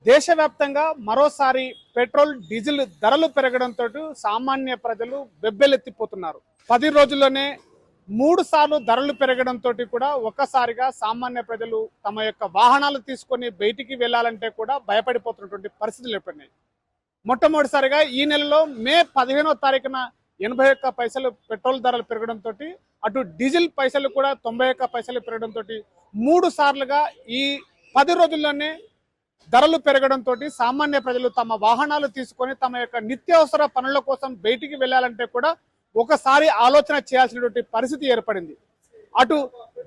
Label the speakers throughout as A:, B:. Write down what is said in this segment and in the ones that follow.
A: దేశవ్యాప్తంగా మరోసారి petrol diesel ధరలు పెరగడంతో సామాన్య ప్రజలు బెబ్బెలెత్తిపోతున్నారు. 10 రోజుల్లోనే 3 సార్లు ధరలు పెరగడంతో కూడా ఒక్కసారిగా సామాన్య ప్రజలు తమ యొక్క వాహనాలు తీసుకొని బయటికి వెళ్లాలంటే కూడా భయపడిపోతున్నటువంటి పరిస్థితులు ఏర్పడినాయి. మొట్టమొదటిసారిగా ఈ నెలలో మే 15వ తారీఖున 81 పైసలు పెట్రోల్ ధరలు పెరగడంతో అటు డీజిల్ పైసలు కూడా 91 పైసలు పెరగడంతో 3 సార్లుగా ఈ 10 రోజుల్లోనే ధరలు పెరగడంతో సామాన్య ప్రజలు తమ వాహనాలు తీసుకొని తమ యొక్క నిత్యావసర పనుల కోసం బయటికి వెళ్లాలంటే కూడా ఒకసారి ఆలోచన చేయాల్సినటువంటి పరిస్థితి ఏర్పడింది. అటు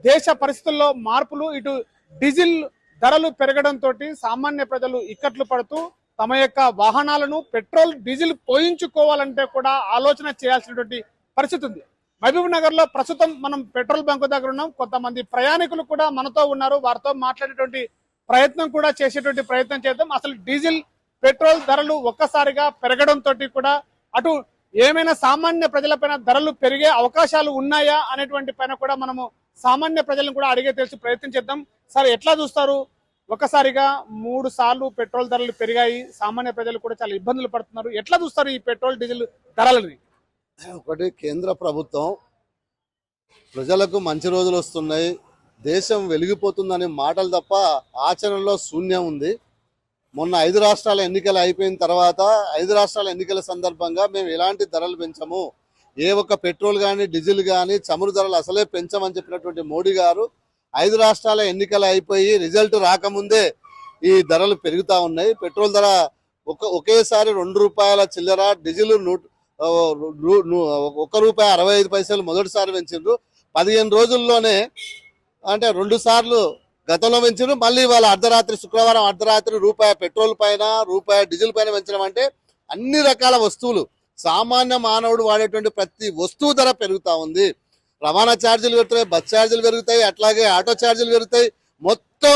A: దేశ పరిస్థితుల్లో మార్పులు, ఇటు డీజిల్ ధరలు పెరగడంతో సామాన్య ప్రజలు ఇక్కట్లు పడుతూ తమ యొక్క వాహనాలను పెట్రోల్ డీజిల్ పోయించుకోవాలంటే కూడా ఆలోచన చేయాల్సినటువంటి పరిస్థితి ఉంది. మహబూబ్ నగర్ లో ప్రస్తుతం మనం పెట్రోల్ బంక్ దగ్గర ఉన్నాం. కొంతమంది ప్రయాణికులు కూడా మనతో ఉన్నారు. వారితో మాట్లాడేటువంటి ప్రయత్నం కూడా చేసేటువంటి ప్రయత్నం చేద్దాం. అసలు డీజిల్ పెట్రోల్ ధరలు ఒక్కసారిగా పెరగడంతో కూడా అటు ఏమైనా సామాన్య ప్రజలపైన ధరలు పెరిగే అవకాశాలు ఉన్నాయా అనేటువంటి పైన కూడా మనము సామాన్య ప్రజలను కూడా అడిగే తెలిసి ప్రయత్నం చేద్దాం. సార్, ఎట్లా చూస్తారు? ఒక్కసారిగా 3 సార్లు పెట్రోల్ ధరలు పెరిగాయి. సామాన్య ప్రజలు కూడా చాలా ఇబ్బందులు పడుతున్నారు. ఎట్లా చూస్తారు ఈ పెట్రోల్ డీజిల్ ధరలని?
B: ఒకటి, కేంద్ర ప్రభుత్వం ప్రజలకు మంచి రోజులు వస్తున్నాయి, దేశం వెలిగిపోతుందనే మాటలు తప్ప ఆచరణలో శూన్యం ఉంది. మొన్న 5 రాష్ట్రాల ఎన్నికలు అయిపోయిన తర్వాత 5 రాష్ట్రాల ఎన్నికల సందర్భంగా మేము ఎలాంటి ధరలు పెంచము, ఏ ఒక్క పెట్రోల్ కానీ డీజిల్ కానీ చమురు ధరలు అసలే పెంచమని చెప్పినటువంటి మోడీ గారు 5 రాష్ట్రాల ఎన్నికలు అయిపోయి రిజల్ట్ రాకముందే ఈ ధరలు పెరుగుతూ ఉన్నాయి. పెట్రోల్ ధర ఒకేసారి ₹2 చిల్లర, డీజిల్ ₹1.65 మొదటిసారి పెంచిండ్రు. 15 రోజుల్లోనే అంటే 2 సార్లు గతంలో పెంచారు. మళ్ళీ వాళ్ళ శుక్రవారం అర్ధరాత్రి రూపాయి పెట్రోల్ పైన, రూపాయి డీజిల్ పైన పెంచడం అంటే అన్ని రకాల వస్తువులు, సామాన్య మానవుడు వాడేటువంటి ప్రతి వస్తువు ధర పెరుగుతూ ఉంది. రవాణా ఛార్జీలు పెరుగుతాయి, బస్ ఛార్జీలు పెరుగుతాయి, అట్లాగే ఆటో ఛార్జీలు పెరుగుతాయి. మొత్తం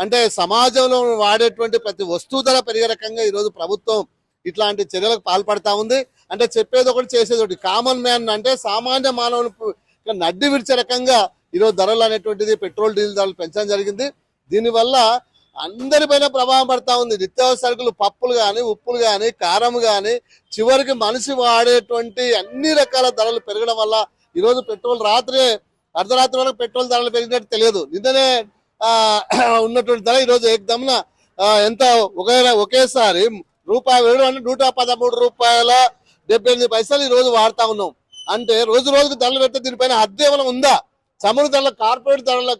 B: అంటే సమాజంలో వాడేటువంటి ప్రతి వస్తువు ధర పెరిగే రకంగా ఈరోజు ప్రభుత్వం ఇట్లాంటి చర్యలకు పాల్పడతా ఉంది. అంటే చెప్పేది ఒకటి చేసేది ఒకటి. కామన్ మ్యాన్ అంటే సామాన్య మానవులు నడ్డి విడిచే రకంగా ఈరోజు ధరలు అనేటువంటిది పెట్రోల్ డీజిల్ ధరలు పెంచడం జరిగింది. దీనివల్ల అందరిపైన ప్రభావం పడతా ఉంది. నిత్యావసర సరుకులు, పప్పులు కానీ, ఉప్పులు కానీ, కారం కానీ, చివరికి మనిషి వాడేటువంటి అన్ని రకాల ధరలు పెరగడం వల్ల ఈరోజు పెట్రోల్ అర్ధరాత్రి వరకు పెట్రోల్ ధరలు పెరిగినట్టు తెలియదు. నిన్ననే ఉన్నటువంటి ధర ఈరోజు ఏకదమ్న ఎంత ఒకేసారి ₹113.78 ఈరోజు వాడుతా ఉన్నాం. అంటే రోజు రోజుకు ధరలు పెడితే దీనిపైన హద్దు ఏమైనా ఉందా? చమురు ధరల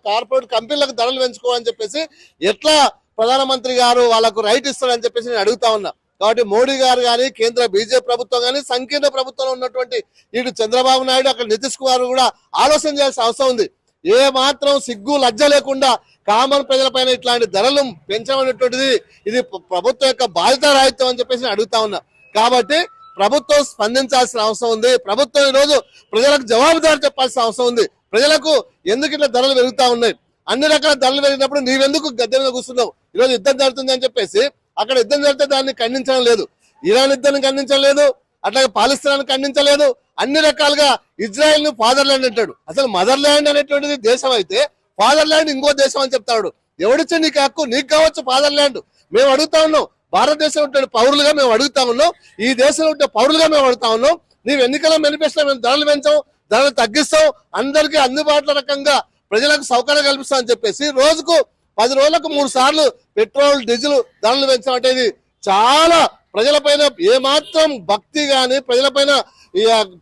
B: కార్పొరేట్ కంపెనీలకు ధరలు పెంచుకోవాలని చెప్పేసి ఎట్లా ప్రధానమంత్రి గారు వాళ్ళకు రైట్ ఇస్తారని చెప్పేసి నేను అడుగుతా ఉన్నా. కాబట్టి మోడీ గారు కానీ, కేంద్ర బీజేపీ ప్రభుత్వం కానీ, సంకీర్ణ ప్రభుత్వంలో ఉన్నటువంటి ఇటు చంద్రబాబు నాయుడు, అక్కడ నితీష్ కుమార్ కూడా ఆలోచన చేయాల్సిన అవసరం ఉంది. ఏ మాత్రం సిగ్గు లజ్జ లేకుండా కామన్ ప్రజలపైన ఇట్లాంటి ధరలు పెంచమనేటువంటిది ఇది ప్రభుత్వం యొక్క బాధ్యత రాహిత్యం అని చెప్పేసి నేను అడుగుతా ఉన్నా. కాబట్టి ప్రభుత్వం స్పందించాల్సిన అవసరం ఉంది. ప్రభుత్వం ఈరోజు ప్రజలకు జవాబుదారి చెప్పాల్సిన అవసరం ఉంది. ప్రజలకు ఎందుకు ఇట్లా ధరలు పెరుగుతా ఉన్నాయి, అన్ని రకాల ధరలు పెరిగినప్పుడు నీవెందుకు గద్దె మీద కూర్చున్నావు? ఈరోజు యుద్ధం జరుగుతుంది అని చెప్పేసి అక్కడ యుద్ధం జరిగితే దాన్ని ఖండించడం లేదు, ఇరాన్ యుద్ధాన్ని ఖండించడం లేదు, అట్లాగే పాలిస్తాన్ ఖండించలేదు. అన్ని రకాలుగా ఇజ్రాయెల్ ను ఫాదర్ ల్యాండ్ అంటాడు. అసలు మదర్ ల్యాండ్ అనేటువంటిది దేశం అయితే ఫాదర్ ల్యాండ్ ఇంకో దేశం అని చెప్తాడు. ఎవడిచ్చే నీకు హక్కు? నీకు కావచ్చు ఫాదర్ ల్యాండ్. మేము అడుగుతా ఉన్నాం, భారతదేశం ఉంటే పౌరులుగా మేము అడుగుతా ఉన్నాం, ఈ దేశంలో ఉంటే పౌరులుగా మేము అడుగుతా ఉన్నాం. నీవు ఎన్నికల మేనిఫెస్టో మేము ధరలు పెంచాం, ధరలు తగ్గిస్తాం, అందరికీ అందుబాటులో రకంగా ప్రజలకు సౌకర్యం కల్పిస్తాం అని చెప్పేసి రోజుకు 10 రోజులకు 3 సార్లు పెట్రోల్ డీజిల్ ధరలు పెంచామంటే ఇది చాలా ప్రజలపైన ఏమాత్రం భక్తి గాని, ప్రజలపైన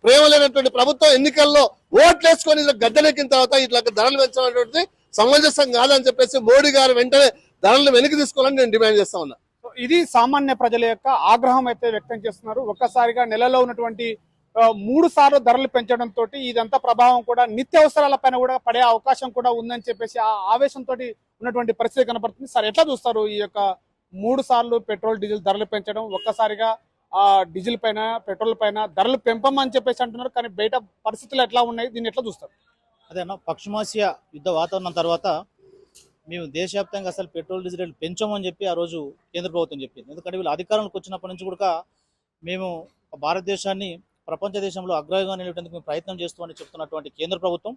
B: ప్రేమ లేనటువంటి ప్రభుత్వం ఎన్నికల్లో ఓట్లేసుకొని గద్దెనెక్కిన తర్వాత ఇట్లా ధరలు పెంచడం సమంజసం కాదని చెప్పేసి మోడీ గారు వెంటనే ధరలను వెనక్కి తీసుకోవాలని నేను డిమాండ్ చేస్తా ఉన్నా.
A: ఇది సామాన్య ప్రజల యొక్క ఆగ్రహం అయితే వ్యక్తం చేస్తున్నారు. ఒక్కసారిగా నెలలో ఉన్నటువంటి 3 సార్లు ధరలు పెంచడంతో ఇదంతా ప్రభావం కూడా నిత్యావసరాల పైన కూడా పడే అవకాశం కూడా ఉందని చెప్పేసి ఆ ఆవేశంతో ఉన్నటువంటి పరిస్థితి కనపడుతుంది. సార్, ఎట్లా చూస్తారు ఈ యొక్క 3 సార్లు పెట్రోల్ డీజిల్ ధరలు పెంచడం? ఒక్కసారిగా డీజిల్ పైన, పెట్రోల్ పైన ధరలు పెంపమని చెప్పేసి అంటున్నారు, కానీ బయట పరిస్థితులు ఎట్లా ఉన్నాయి? దీన్ని ఎట్లా చూస్తారు?
C: అదేనా, పశ్చిమాసియా యుద్ధ వాతావరణం తర్వాత మేము దేశవ్యాప్తంగా అసలు పెట్రోల్ డీజిల్ రేట్లు పెంచమని చెప్పి ఆ రోజు కేంద్ర ప్రభుత్వం చెప్పింది. ఎందుకంటే వీళ్ళు అధికారంలోకి వచ్చినప్పటి నుంచి కూడా మేము భారతదేశాన్ని ప్రపంచ దేశంలో అగ్రగా నిలబెట్టేందుకు మేము ప్రయత్నం చేస్తామని చెప్తున్నటువంటి కేంద్ర ప్రభుత్వం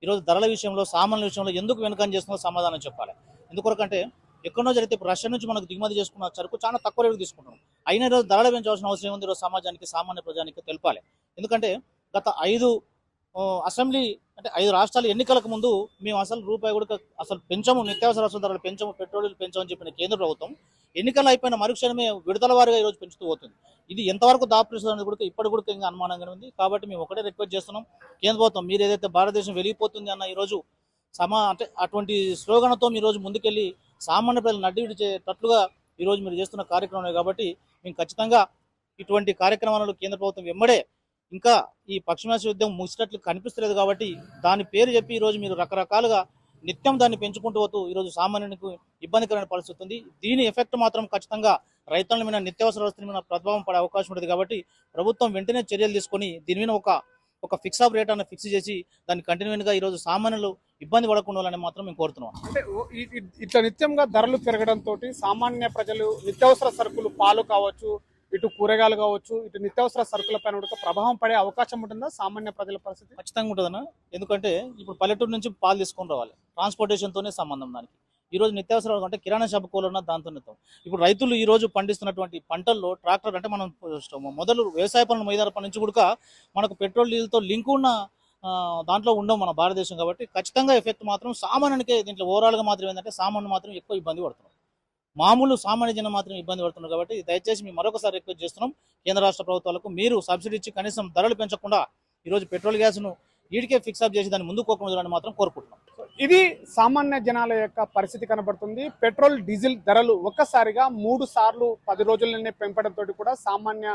C: ఈరోజు ధరల విషయంలో, సామాన్యుల విషయంలో ఎందుకు వెనుకని చేస్తుందో సమాధానం చెప్పాలి. ఎందుకొరకంటే ఎక్కడో జరిగితే ఇప్పుడు రష్యా నుంచి మనకు దిగుమతి చేసుకున్న సరుకు చాలా తక్కువ రేటుకు తీసుకుంటున్నాం. అయినా ఈరోజు ధరలు పెంచాల్సిన అవసరం ఉంది ఈరోజు సమాజానికి, సామాన్య ప్రజానికి తెలపాలి. ఎందుకంటే గత 5 అసెంబ్లీ అంటే 5 రాష్ట్రాల ఎన్నికలకు ముందు మేము అసలు రూపాయి కూడా అసలు పెంచము, నిత్యావసర వస్తువుల ధరలు పెంచము, పెట్రోల్ పెంచమని చెప్పిన కేంద్ర ప్రభుత్వం ఎన్నికలు అయిపోయిన మరుక్షణమే విడుదల వారిగా ఈరోజు పెంచుతూ పోతుంది. ఇది ఎంతవరకు దాపుస్తుంది కూడా ఇప్పటి కూడా ఇంకా అనుమానంగానే ఉంది. కాబట్టి మేము ఒకటే రిక్వెస్ట్ చేస్తున్నాం, కేంద్ర ప్రభుత్వం మీరు ఏదైతే భారతదేశం వెలిగిపోతుంది అన్న ఈరోజు అంటే అటువంటి స్లోగన్తో ఈరోజు ముందుకెళ్ళి సామాన్య ప్రజలు నడ్డి విడిచేటట్లుగా ఈరోజు మీరు చేస్తున్న కార్యక్రమం కాబట్టి మేము ఖచ్చితంగా ఇటువంటి కార్యక్రమాలను కేంద్ర ప్రభుత్వం వెంబడే ఇంకా ఈ పశ్చిమాసి ఉద్యమం ముగిసినట్లు కనిపిస్తలేదు. కాబట్టి దాని పేరు చెప్పి ఈరోజు మీరు రకరకాలుగా నిత్యం దాన్ని పెంచుకుంటూ పోతూ ఈరోజు సామాన్యునికి ఇబ్బందికరమైన పరిస్థితి ఉంది. దీని ఎఫెక్ట్ మాత్రం ఖచ్చితంగా రైతుల మీద, నిత్యావసర వస్తువుల మీద ప్రభావం పడే అవకాశం ఉంటుంది. కాబట్టి ప్రభుత్వం వెంటనే చర్యలు తీసుకొని దీని మీద ఒక ఫిక్స్ ఆఫ్ రేట్ అన్న ఫిక్స్ చేసి దాన్ని కంటిన్యూగా ఈరోజు సామాన్యులు ఇబ్బంది పడకుండా మాత్రం మేము కోరుతున్నాం.
A: అంటే ఇట్లా నిత్యంగా ధరలు పెరగడంతో సామాన్య ప్రజలు నిత్యావసర సరుకులు, పాలు కావచ్చు, ఇటు కూరగాయలు కావచ్చు, ఇటు నిత్యావసర సరుకుల పైన కూడా ప్రభావం పడే అవకాశం ఉంటుందా సామాన్య ప్రజల పరిస్థితి?
C: ఖచ్చితంగా ఉంటుందన్న. ఎందుకంటే ఇప్పుడు పల్లెటూరు నుంచి పాలు తీసుకొని రావాలి, ట్రాన్స్పోర్టేషన్తోనే సంబంధం దానికి. ఈ రోజు నిత్యావసరాలు అంటే కిరాణా షాప్ కోలన్నా దాంతోనే. ఇప్పుడు రైతులు ఈ రోజు పండిస్తున్నటువంటి పంటల్లో ట్రాక్టర్ అంటే మనం మొదలు వ్యవసాయ పనులు మైదానప్పటి నుంచి కూడా మనకు పెట్రోల్ డీజిల్తో లింక్ ఉన్న దాంట్లో ఉండవు మన భారతదేశం. కాబట్టి ఖచ్చితంగా ఎఫెక్ట్ మాత్రం సామాన్యునికే. దీంట్లో ఓవరాల్గా మాత్రం ఏంటంటే సామాన్యులు మాత్రం ఎక్కువ ఇబ్బంది పడుతున్నారు, మామూలు సామాన్య జనం మాత్రం ఇబ్బంది పడుతున్నారు. కాబట్టి దయచేసి మేము మరొకసారి రిక్వెస్ట్ చేస్తున్నాం కేంద్ర రాష్ట్ర ప్రభుత్వాలకు, మీరు సబ్సిడీ ఇచ్చి కనీసం ధరలు పెంచకుండా ఈరోజు పెట్రోల్ గ్యాస్ను వీటికే ఫిక్స్ అప్ చేసి దాన్ని ముందుకు పోకుండా మాత్రం కోరుకుంటున్నాం.
A: ఇది సామాన్య జనాల యొక్క పరిస్థితి కనబడుతుంది. పెట్రోల్ డీజిల్ ధరలు ఒక్కసారిగా 3 సార్లు 10 రోజుల్లోనే పెంపడంతో కూడా సామాన్య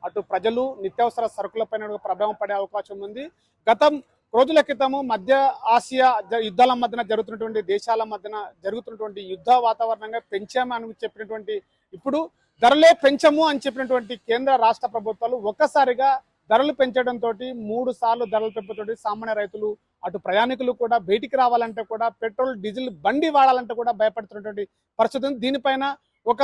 A: అటు ప్రజలు, నిత్యావసర సరుకులపైన ప్రభావం పడే అవకాశం ఉంది. గతం రోజుల క్రితము మధ్య ఆసియా యుద్ధాల మధ్యన జరుగుతున్నటువంటి దేశాల మధ్యన జరుగుతున్నటువంటి యుద్ధ వాతావరణంగా పెంచామని చెప్పినటువంటి, ఇప్పుడు ధరలే పెంచము అని చెప్పినటువంటి కేంద్ర రాష్ట్ర ప్రభుత్వాలు ఒక్కసారిగా ధరలు పెంచడంతో 3 సార్లు ధరలు పెంపడంతో సామాన్య రైతులు, అటు ప్రయాణికులు కూడా బయటికి రావాలంటే కూడా, పెట్రోల్ డీజిల్ బండి వాడాలంటే కూడా భయపడుతున్నటువంటి పరిస్థితి ఉంది. దీనిపైన ఒక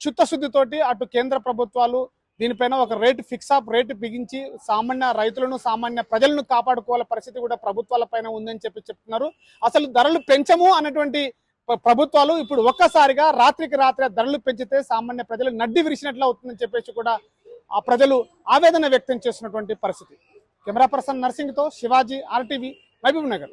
A: చిత్తశుద్ధితోటి అటు కేంద్ర ప్రభుత్వాలు దీనిపైన ఒక రేటు ఫిక్స్ ఆఫ్ రేటు బిగించి సామాన్య రైతులను, సామాన్య ప్రజలను కాపాడుకోవాల పరిస్థితి కూడా ప్రభుత్వాల పైన ఉందని చెప్తున్నారు. అసలు ధరలు పెంచము అన్నటువంటి ప్రభుత్వాలు ఇప్పుడు ఒక్కసారిగా రాత్రికి రాత్రి ధరలు పెంచితే సామాన్య ప్రజలు నడ్డి విరిచినట్లు అవుతుందని చెప్పేసి కూడా ఆ ప్రజలు ఆవేదన వ్యక్తం చేస్తున్నటువంటి పరిస్థితి. కెమెరా పర్సన్ నర్సింగ్తో శివాజీ, RTV, మహబూబ్ నగర్.